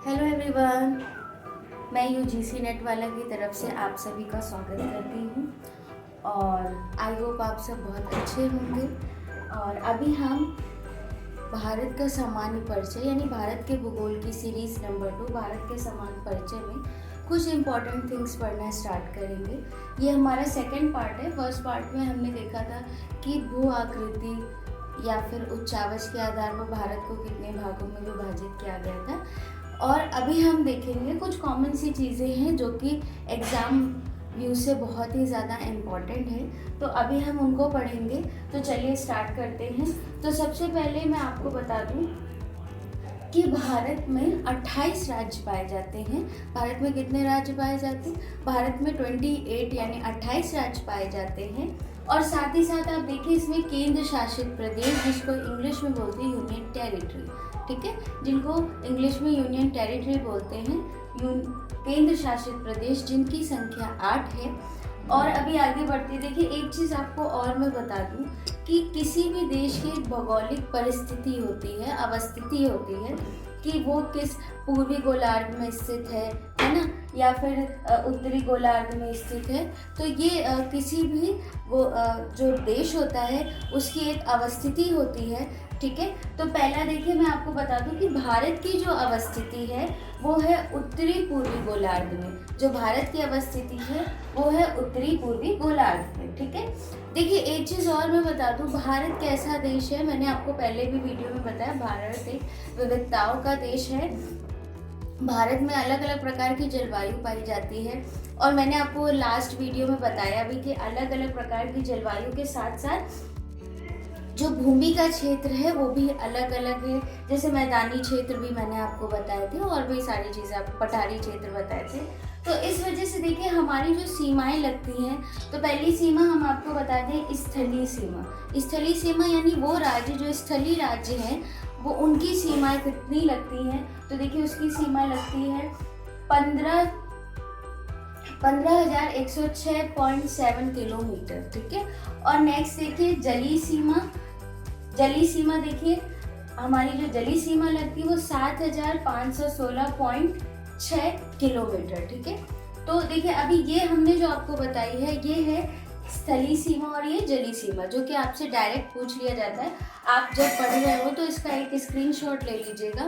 Hello everyone, मैं UGC net वाला की तरफ से आप सभी का स्वागत करती हूँ और आई होप आप सब बहुत अच्छे होंगे। और अभी हम भारत का सामान्य परिचय यानी भारत के भूगोल की सीरीज़ नंबर 2 भारत के सामान्य परिचय में कुछ इम्पॉर्टेंट थिंग्स पढ़ना स्टार्ट करेंगे। ये हमारा सेकेंड पार्ट है। फर्स्ट पार्ट में हमने देखा था कि भू आकृति या फिर उच्चावच के आधार पर भारत को कितने भागों में विभाजित किया गया था। और अभी हम देखेंगे कुछ कॉमन सी चीज़ें हैं जो कि एग्ज़ाम व्यू से बहुत ही ज़्यादा इम्पॉर्टेंट है, तो अभी हम उनको पढ़ेंगे। तो चलिए स्टार्ट करते हैं। तो सबसे पहले मैं आपको बता दूं कि भारत में 28 राज्य पाए जाते हैं। भारत में कितने राज्य पाए जाते हैं? भारत में 28 यानी 28 राज्य पाए जाते हैं। और साथ ही साथ आप देखिए इसमें केंद्र शासित प्रदेश, जिसको इंग्लिश में बोलते हैं यूनियन टेरिटरी, ठीक है, जिनको इंग्लिश में यूनियन टेरिटरी बोलते हैं, केंद्र शासित प्रदेश, जिनकी संख्या 8 है। और अभी आगे बढ़ते देखिए एक चीज़ आपको और मैं बता दूं कि किसी भी देश की एक भौगोलिक परिस्थिति होती है, अवस्थिति होती है कि वो किस पूर्वी गोलार्ध में स्थित है ना, या फिर उत्तरी गोलार्ध में स्थित है। तो ये किसी भी वो जो देश होता है उसकी एक अवस्थिति होती है, ठीक है। तो पहला देखिए मैं आपको बता दूं कि भारत की जो अवस्थिति है वो है उत्तरी पूर्वी गोलार्ध में। जो भारत की अवस्थिति है वो है उत्तरी पूर्वी गोलार्ध में, ठीक है। देखिए एक चीज़ और मैं बता दूं, भारत कैसा देश है, मैंने आपको पहले भी वीडियो में बताया, भारत एक विविधताओं का देश है। भारत में अलग अलग प्रकार की जलवायु पाई जाती है और मैंने आपको लास्ट वीडियो में बताया भी कि अलग अलग प्रकार की जलवायु के साथ साथ जो भूमि का क्षेत्र है वो भी अलग अलग है। जैसे मैदानी क्षेत्र भी मैंने आपको बताए थे और भी सारी चीज़ें, आपको पठारी क्षेत्र बताए थे। तो इस वजह से देखिए हमारी जो सीमाएं लगती हैं, तो पहली सीमा हम आपको बता दें स्थलीय सीमा। स्थलीय सीमा यानी वो राज्य जो स्थलीय राज्य हैं वो उनकी सीमाएं कितनी लगती हैं। तो देखिए उसकी सीमा लगती है 15,106.7 किलोमीटर, ठीक है। और नेक्स्ट देखिए जलीय सीमा। जलीय सीमा देखिए हमारी जो जलीय सीमा लगती है वो 7,516.6 किलोमीटर, ठीक है। तो देखिए अभी ये हमने जो आपको बताई है ये है स्थलीय सीमा और ये जलीय सीमा, जो कि आपसे डायरेक्ट पूछ लिया जाता है। आप जब पढ़ रहे हो तो इसका एक स्क्रीनशॉट ले लीजिएगा,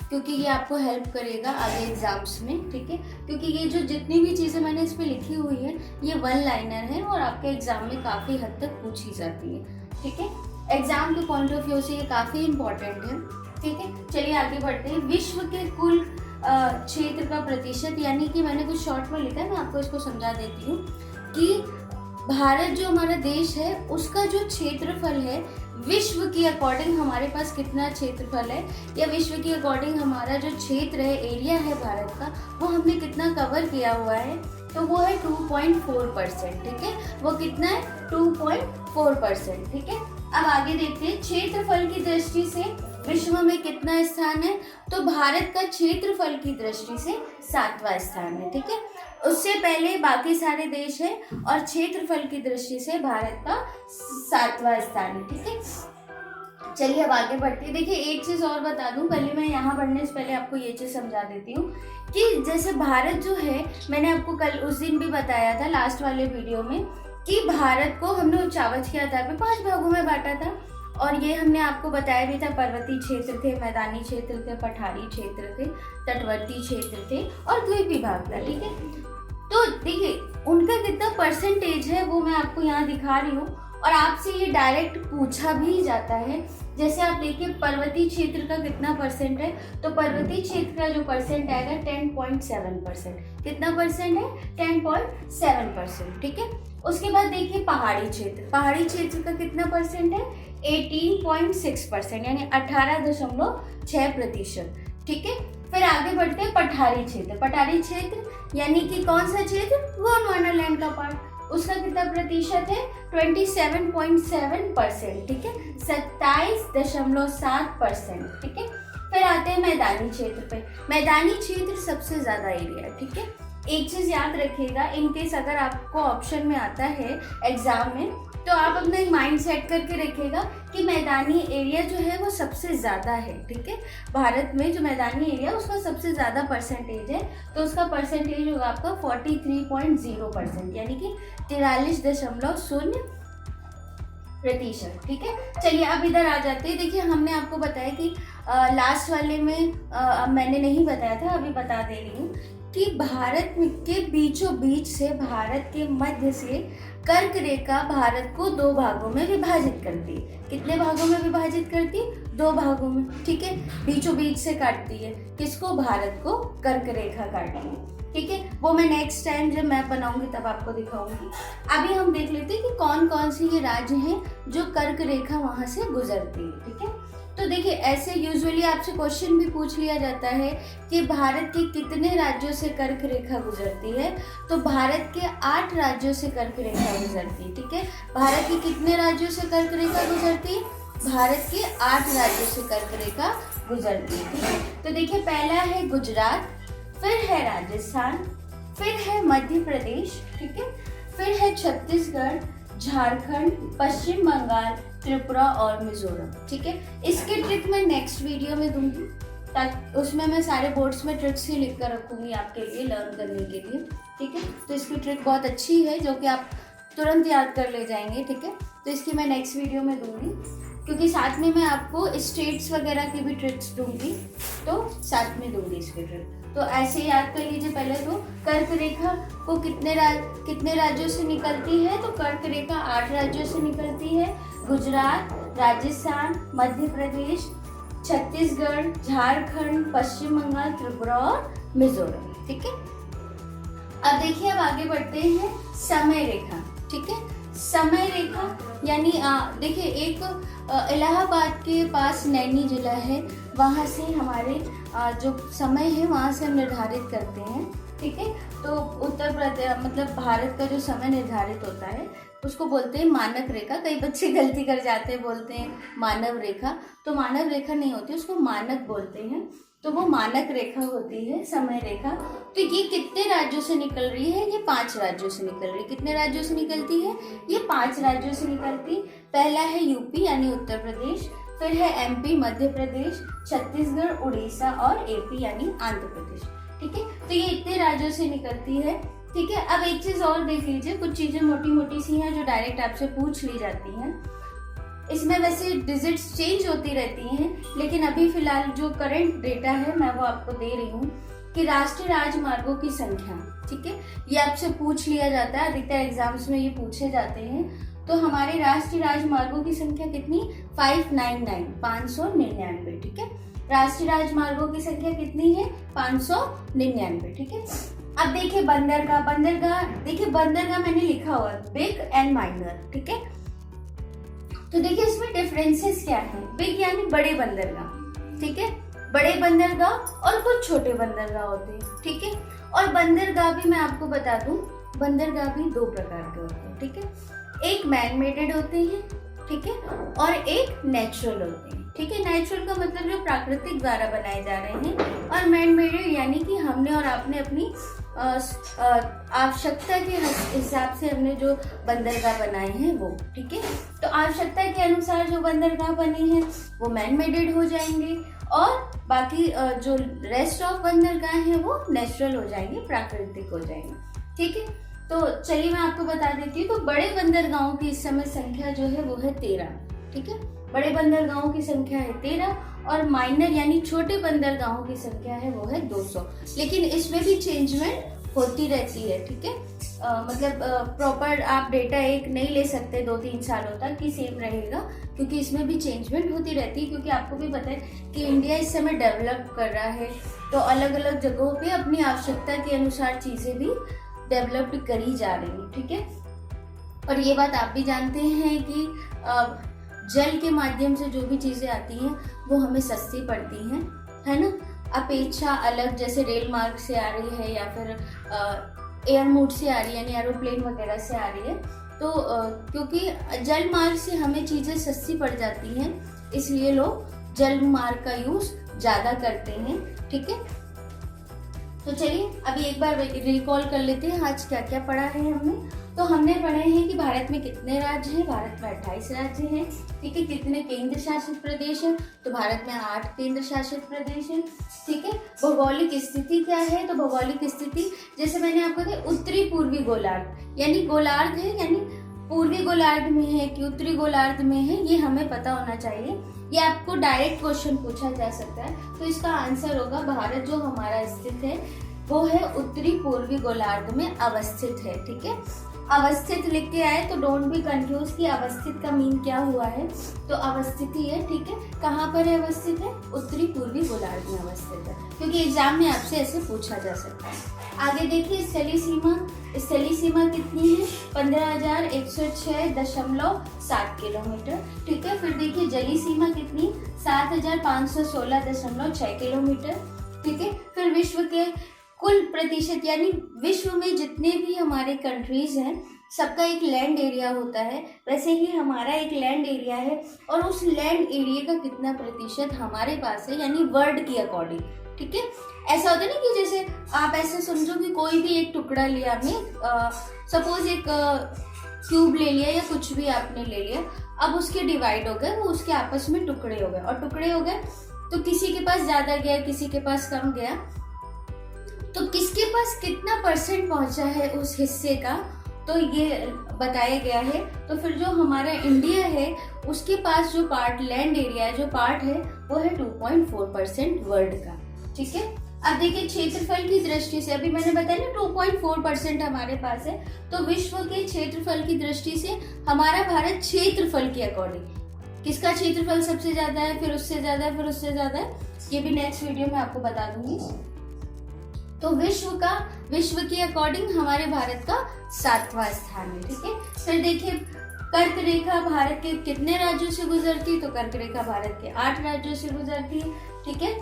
क्योंकि ये आपको हेल्प करेगा आगे एग्जाम्स में, ठीक है। क्योंकि ये जो जितनी भी चीज़ें मैंने इस पर लिखी हुई है ये वन लाइनर है और आपके एग्जाम में काफ़ी हद तक पूछी जाती है, ठीक है। एग्जाम के पॉइंट ऑफ व्यू से ये काफ़ी इंपॉर्टेंट है, ठीक है। चलिए आगे बढ़ते हैं। विश्व के कुल क्षेत्र का प्रतिशत, यानी कि मैंने कुछ शॉर्ट में लिखा है, मैं आपको इसको समझा देती हूँ कि भारत जो हमारा देश है उसका जो क्षेत्रफल है विश्व की अकॉर्डिंग हमारे पास कितना क्षेत्रफल है, या विश्व की अकॉर्डिंग हमारा जो क्षेत्र है, एरिया है भारत का, वो हमने कितना कवर किया हुआ है, तो वो है 2.4%, ठीक है। वो कितना है? 2.4%, ठीक है। अब आगे देखते हैं क्षेत्रफल की दृष्टि से विश्व में कितना स्थान है। तो भारत का क्षेत्रफल की दृष्टि से 7वां स्थान है, ठीक है। उससे पहले बाकी सारे देश है और क्षेत्रफल की दृष्टि से भारत का 7वां स्थान है, ठीक है। चलिए अब आगे बढ़ते हैं। देखिए एक चीज़ और बता दूं, पहले मैं यहाँ बढ़ने से पहले आपको ये चीज़ समझा देती हूँ कि जैसे भारत जो है, मैंने आपको कल उस दिन भी बताया था लास्ट वाले वीडियो में कि भारत को हमने उच्चावच के आधार पर 5 भागों में बांटा था। और ये हमने आपको बताया भी था, पर्वतीय क्षेत्र थे, मैदानी क्षेत्र थे, पठारी क्षेत्र थे, तटवर्ती क्षेत्र थे और द्वीपीय भाग था, ठीक है। तो देखिए उनका कितना परसेंटेज है वो मैं आपको यहाँ दिखा रही हूँ और आपसे ये डायरेक्ट पूछा भी जाता है। जैसे आप देखिए पर्वतीय क्षेत्र का कितना परसेंट है, तो पर्वतीय क्षेत्र का जो परसेंट आएगा 10.7%। कितना परसेंट है? 10.7%, ठीक है। उसके बाद देखिए पहाड़ी क्षेत्र। पहाड़ी क्षेत्र का कितना परसेंट है? 18.6%, यानी 18.6%, ठीक है। फिर आगे बढ़ते हैं पठारी क्षेत्र। पठारी क्षेत्र यानी कि कौन सा क्षेत्र? गोंडवाना का पार्ट, उसका कितना प्रतिशत है? 27.7%, ठीक है, 27.7%, ठीक है। फिर आते हैं मैदानी क्षेत्र पे। मैदानी क्षेत्र सबसे ज्यादा एरिया है, ठीक है। एक चीज़ याद रखिएगा, इन केस अगर आपको ऑप्शन में आता है एग्ज़ाम में, तो आप अपना एक माइंड सेट करके रखिएगा कि मैदानी एरिया जो है वो सबसे ज़्यादा है, ठीक है। भारत में जो मैदानी एरिया उसका सबसे ज़्यादा परसेंटेज है, तो उसका परसेंटेज होगा आपका 43.0%, यानी कि 43.0%, ठीक है। चलिए अब इधर आ जाते हैं। देखिए हमने आपको बताया कि लास्ट वाले में मैंने नहीं बताया था, अभी बता दे रही हूँ कि भारत के बीचों बीच से, भारत के मध्य से कर्क रेखा भारत को 2 भागों में विभाजित करती है। कितने भागों में विभाजित करती है? 2 भागों में, ठीक है। बीचों बीच से काटती है, किसको? भारत को कर्क रेखा काटती है, ठीक है। वो मैं नेक्स्ट टाइम जब मैप बनाऊंगी तब आपको दिखाऊंगी। अभी हम देख लेते हैं कि कौन कौन से ये राज्य हैं जो कर्क रेखा वहां से गुजरती है, ठीक है। तो देखिए ऐसे यूजुअली आपसे क्वेश्चन भी पूछ लिया जाता है कि भारत के कितने राज्यों से कर्क रेखा गुजरती है, तो भारत के 8 राज्यों से कर्क रेखा गुजरती है, ठीक है। भारत के कितने राज्यों से कर्क रेखा गुजरती है? भारत के 8 राज्यों से कर्क रेखा गुजरती है, ठीक है। तो देखिए पहला है गुजरात, फिर है राजस्थान, फिर है मध्य प्रदेश, ठीक है, फिर है छत्तीसगढ़, झारखंड, पश्चिम बंगाल, त्रिपुरा और मिजोरम, ठीक है। इसके ट्रिक मैं नेक्स्ट वीडियो में दूंगी, ताकि उसमें मैं सारे बोर्ड्स में ट्रिक्स ही लिख कर रखूंगी आपके लिए लर्न करने के लिए, ठीक है। तो इसकी ट्रिक बहुत अच्छी है जो कि आप तुरंत याद कर ले जाएंगे, ठीक है। तो इसकी मैं नेक्स्ट वीडियो में दूंगी, क्योंकि साथ में मैं आपको स्टेट्स वगैरह की भी ट्रिक्स दूंगी, तो साथ में दूंगी इसकी ट्रिक। तो ऐसे याद कर लीजिए। पहले तो कर्क रेखा को कितने राज्यों से निकलती है? तो कर्क रेखा 8 राज्यों से निकलती है। गुजरात, राजस्थान, मध्य प्रदेश, छत्तीसगढ़, झारखंड, पश्चिम बंगाल, त्रिपुरा और मिजोरम, ठीक है। अब देखिए, अब आगे बढ़ते हैं समय रेखा, ठीक है। समय रेखा यानी देखिए एक इलाहाबाद के पास नैनी जिला है, वहाँ से हमारे जो समय है वहाँ से हम निर्धारित करते हैं, ठीक है। तो उत्तर प्रदेश मतलब भारत का जो समय निर्धारित होता है उसको बोलते हैं मानक रेखा। कई बच्चे गलती कर जाते हैं, बोलते हैं मानव रेखा, तो मानव रेखा नहीं होती, उसको मानक बोलते हैं। तो वो मानक रेखा होती है समय रेखा। तो ये कितने राज्यों से निकल रही है? ये 5 राज्यों से निकल रही है। कितने राज्यों से निकलती है? ये 5 राज्यों से निकलती। पहला है यूपी यानी उत्तर प्रदेश, फिर है एमपी मध्य प्रदेश, छत्तीसगढ़, उड़ीसा और एपी यानी आंध्र प्रदेश, ठीक है। तो ये इतने राज्यों से निकलती है, ठीक है। अब एक चीज और देख लीजिए, कुछ चीजें मोटी मोटी सी हैं जो डायरेक्ट आपसे पूछ ली जाती हैं। इसमें वैसे डिजिट्स चेंज होती रहती हैं, लेकिन अभी फिलहाल जो करंट डेटा है मैं वो आपको दे रही हूँ कि राष्ट्रीय राजमार्गों की संख्या, ठीक है, ये आपसे पूछ लिया जाता है, अधिकतर एग्जाम्स में ये पूछे जाते हैं। तो हमारे राष्ट्रीय राजमार्गों की संख्या कितनी? 599, ठीक है। राष्ट्रीय राजमार्गों की संख्या कितनी है? 599, ठीक है। अब देखिए बंदरगाह देखिए बंदरगाह मैंने लिखा हुआ है बिग एंड माइनर, ठीक है। तो देखिए इसमें डिफरेंसेस क्या है? बिग यानी बड़े बंदरगाह, ठीक है, बड़े बंदरगाह और कुछ छोटे बंदरगाह होते हैं, ठीक है। और बंदरगाह भी मैं आपको बता दूं, बंदरगाह भी 2 प्रकार के होते हैं, ठीक है। एक मैन मेडेड होते हैं, ठीक है, और एक नेचुरल होते हैं, ठीक है। नेचुरल का मतलब जो प्राकृतिक द्वारा बनाए जा रहे हैं, और मैन मेडेड यानी कि हमने और आपने अपनी आवश्यकता के हिसाब से हमने जो बंदरगाह बनाए हैं वो, ठीक है। तो आवश्यकता के अनुसार जो बंदरगाह बने हैं वो मैन मेडेड हो जाएंगे, और बाकी जो रेस्ट ऑफ बंदरगाह हैं वो नेचुरल हो जाएंगे, प्राकृतिक हो जाएंगे, ठीक है। तो चलिए मैं आपको बता देती हूँ। तो बड़े बंदरगाहों की इस समय संख्या जो है वो है 13, ठीक है। बड़े बंदरगाहों की संख्या है 13, और माइनर यानी छोटे बंदरगाहों की संख्या है वो है 200। लेकिन इसमें भी चेंजमेंट होती रहती है, ठीक है। मतलब प्रॉपर आप डेटा एक नहीं ले सकते 2-3 सालों तक कि सेम रहेगा, क्योंकि इसमें भी चेंजमेंट होती रहती है। क्योंकि आपको भी पता है कि इंडिया इस समय डेवलप कर रहा है, तो अलग अलग जगहों पे अपनी आवश्यकता के अनुसार चीजें भी डेवलप्ड करी जा रही है, ठीक है। और ये बात आप भी जानते हैं कि जल के माध्यम से जो भी चीजें आती हैं वो हमें सस्ती पड़ती हैं, है ना, अपेक्षा अलग, जैसे रेल मार्ग से आ रही है या फिर एयर मोड से आ रही है, यानी एरोप्लेन वगैरह से आ रही है। तो क्योंकि जल मार्ग से हमें चीजें सस्ती पड़ जाती हैं, इसलिए लोग जल मार्ग का यूज ज्यादा करते हैं, ठीक है। तो चलिए अभी एक बार रिकॉल कर लेते हैं आज क्या क्या पढ़ा है हमने। तो हमने पढ़े हैं कि भारत में कितने राज्य हैं। भारत में 28 राज्य हैं। ठीक है। कितने केंद्र शासित प्रदेश हैं, तो भारत में 8 केंद्र शासित प्रदेश हैं। ठीक है। भौगोलिक स्थिति क्या है, तो भौगोलिक स्थिति जैसे मैंने आपको कहा उत्तरी पूर्वी गोलार्ध, यानी गोलार्ध है यानी पूर्वी गोलार्ध में है कि उत्तरी गोलार्ध में है, ये हमें पता होना चाहिए। ये आपको डायरेक्ट क्वेश्चन पूछा जा सकता है। तो इसका आंसर होगा भारत जो हमारा स्थित है वो है उत्तरी पूर्वी गोलार्ध में अवस्थित है। ठीक है। अवस्थित लिख के आए तो डोंट बी कंफ्यूज कि अवस्थित का मीन क्या हुआ है। तो अवस्थिति है। ठीक है। कहाँ पर है अवस्थित है, उत्तरी पूर्वी गोलार्ध में अवस्थित है, क्योंकि एग्जाम में आपसे ऐसे पूछा जा सकता है। आगे देखिए स्थलीय सीमा। स्थलीय सीमा कितनी है, 15,106.7 किलोमीटर। ठीक है। फिर देखिए जलीय सीमा कितनी, 7,516.6 किलोमीटर। ठीक है। फिर विश्व के कुल प्रतिशत यानी विश्व में जितने भी हमारे कंट्रीज हैं सबका एक लैंड एरिया होता है, वैसे ही हमारा एक लैंड एरिया है और उस लैंड एरिया का कितना प्रतिशत हमारे पास है यानी वर्ल्ड की अकॉर्डिंग। ठीक है। ऐसा होता है ना कि जैसे आप ऐसे समझो कि कोई भी एक टुकड़ा लिया आपने, सपोज एक क्यूब ले लिया या कुछ भी आपने ले लिया, अब उसके डिवाइड हो गए, वो उसके आपस में टुकड़े हो गए और टुकड़े हो गए तो किसी के पास ज्यादा गया किसी के पास कम गया, तो किसके पास कितना परसेंट पहुंचा है उस हिस्से का तो ये बताया गया है। तो फिर जो हमारा इंडिया है उसके पास जो पार्ट लैंड एरिया जो पार्ट है वो है 2.4% वर्ल्ड का। ठीक है। अब देखिए क्षेत्रफल की दृष्टि से, अभी मैंने बताया ना 2.4% हमारे पास है, तो विश्व के क्षेत्रफल की दृष्टि से हमारा भारत क्षेत्रफल के अकॉर्डिंग किसका क्षेत्रफल सबसे ज्यादा है, फिर उससे ज्यादा है, फिर उससे ज्यादा है, ये भी नेक्स्ट वीडियो में आपको बता दूंगी। तो विश्व के अकॉर्डिंग हमारे भारत का 7वां स्थान है। ठीक है। फिर देखिए कर्क रेखा भारत के कितने राज्यों से गुजरती है, तो कर्क रेखा भारत के 8 राज्यों से गुजरती है। ठीक है।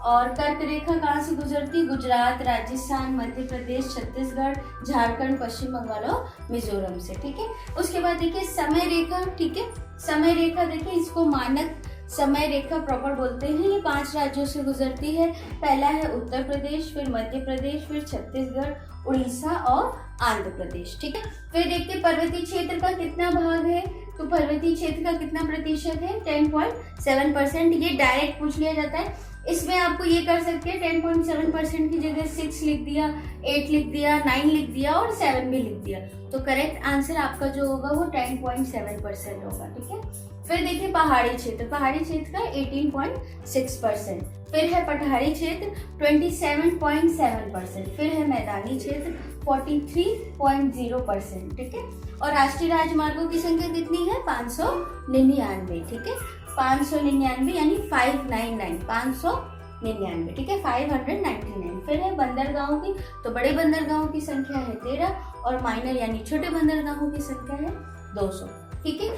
और कर्क रेखा कहाँ से गुजरती है, गुजरात, राजस्थान, मध्य प्रदेश, छत्तीसगढ़, झारखंड, पश्चिम बंगाल और मिजोरम से। ठीक है। उसके बाद देखिए समय रेखा। ठीक है। समय रेखा देखिए इसको मानक समय रेखा प्रॉपर बोलते हैं। ये 5 राज्यों से गुजरती है। पहला है उत्तर प्रदेश, फिर मध्य प्रदेश, फिर छत्तीसगढ़, उड़ीसा और आंध्र प्रदेश। ठीक है। फिर देखते पर्वतीय क्षेत्र का कितना भाग है, तो पर्वतीय क्षेत्र का कितना प्रतिशत है, 10.7%। ये डायरेक्ट पूछ लिया जाता है। इसमें आपको ये कर सकते हैं 10.7% की जगह 6 लिख दिया, 8 लिख दिया, 9 लिख दिया और 7 भी लिख दिया, तो करेक्ट आंसर आपका जो होगा वो 10.7% होगा। ठीक है। फिर देखिए पहाड़ी क्षेत्र का 18.6%, फिर है पठारी क्षेत्र 27.7%, फिर है मैदानी क्षेत्र 43.0%। ठीक है। और राष्ट्रीय राजमार्गों की संख्या कितनी है, 599। ठीक है। 599 यानी 599। ठीक है। 599। फिर है बंदरगाहों की, तो बड़े बंदरगाहों की संख्या है 13 और माइनर यानी छोटे बंदरगाहों की संख्या है 200। ठीक है।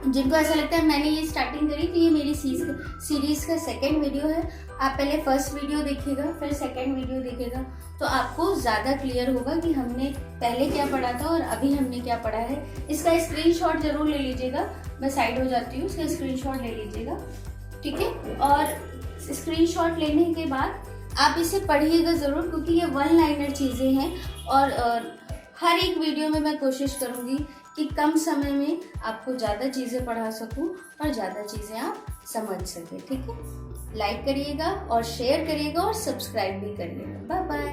जिनको ऐसा लगता है मैंने ये स्टार्टिंग करी तो ये मेरी सीरीज का सेकंड वीडियो है। आप पहले फर्स्ट वीडियो देखिएगा फिर सेकंड वीडियो देखिएगा तो आपको ज़्यादा क्लियर होगा कि हमने पहले क्या पढ़ा था और अभी हमने क्या पढ़ा है। इसका स्क्रीनशॉट जरूर ले लीजिएगा, मैं साइड हो जाती हूँ, इसका स्क्रीनशॉट ले लीजिएगा। ठीक है। और स्क्रीनशॉट लेने के बाद आप इसे पढ़िएगा ज़रूर, क्योंकि ये 1 लाइनर चीज़ें हैं और हर एक वीडियो में मैं कोशिश करूँगी कि कम समय में आपको ज़्यादा चीज़ें पढ़ा सकूं और ज़्यादा चीज़ें आप समझ सकें। ठीक है। लाइक करिएगा और शेयर करिएगा और सब्सक्राइब भी करिएगा। Bye bye.